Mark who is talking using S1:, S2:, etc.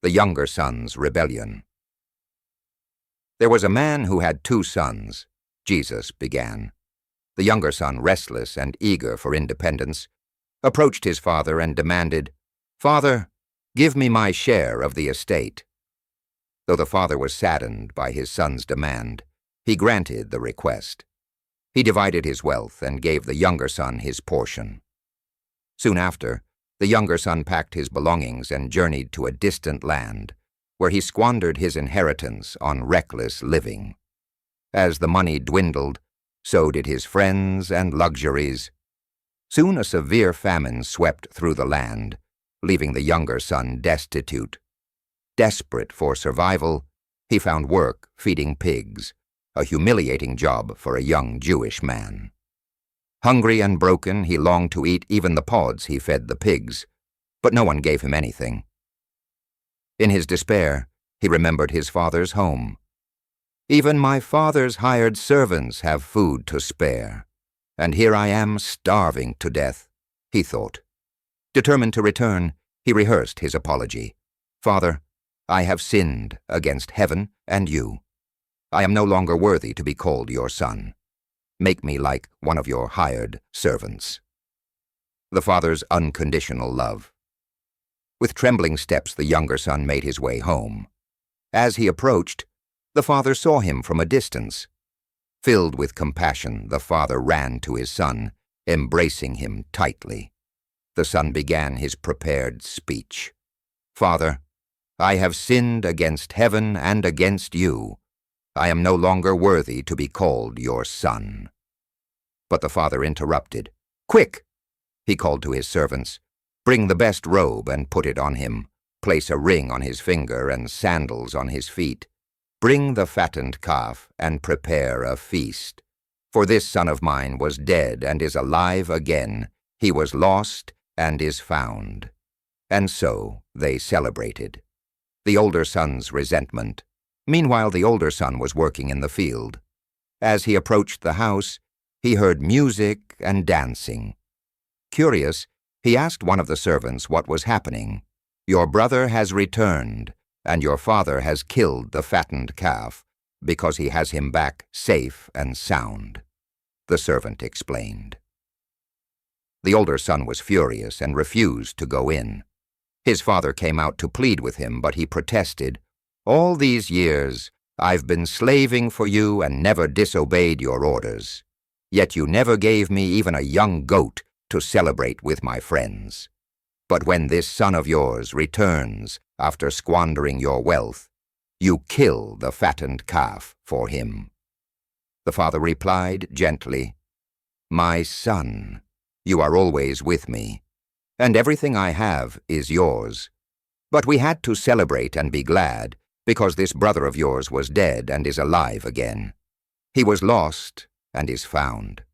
S1: The younger son's rebellion. There was a man who had 2 sons, Jesus began. The younger son, restless and eager for independence, approached his father and demanded, "Father, give me my share of the estate." Though the father was saddened by his son's demand, he granted the request. He divided his wealth and gave the younger son his portion. Soon after, the younger son packed his belongings and journeyed to a distant land, where he squandered his inheritance on reckless living. As the money dwindled, so did his friends and luxuries. Soon a severe famine swept through the land, leaving the younger son destitute. Desperate for survival, he found work feeding pigs, a humiliating job for a young Jewish man. Hungry and broken, he longed to eat even the pods he fed the pigs, but no one gave him anything. In his despair, he remembered his father's home. "Even my father's hired servants have food to spare, and here I am starving to death," he thought. Determined to return, he rehearsed his apology. "Father, I have sinned against heaven and you. I am no longer worthy to be called your son. Make me like one of your hired servants." The father's unconditional love. With trembling steps, the younger son made his way home. As he approached, the father saw him from a distance. Filled with compassion, the father ran to his son, embracing him tightly. The son began his prepared speech. "Father, I have sinned against heaven and against you. I am no longer worthy to be called your son." But the father interrupted. "Quick!" he called to his servants. "Bring the best robe and put it on him. Place a ring on his finger and sandals on his feet. Bring the fattened calf and prepare a feast. For this son of mine was dead and is alive again. He was lost and is found." And so they celebrated. The older son's resentment. Meanwhile, the older son was working in the field. As he approached the house, he heard music and dancing. Curious, he asked one of the servants what was happening. "Your brother has returned, and your father has killed the fattened calf, because he has him back safe and sound," the servant explained. The older son was furious and refused to go in. His father came out to plead with him, but he protested, "All these years, I've been slaving for you and never disobeyed your orders. Yet you never gave me even a young goat to celebrate with my friends. But when this son of yours returns after squandering your wealth, you kill the fattened calf for him." The father replied gently, "My son, you are always with me, and everything I have is yours. But we had to celebrate and be glad, because this brother of yours was dead and is alive again. He was lost and is found."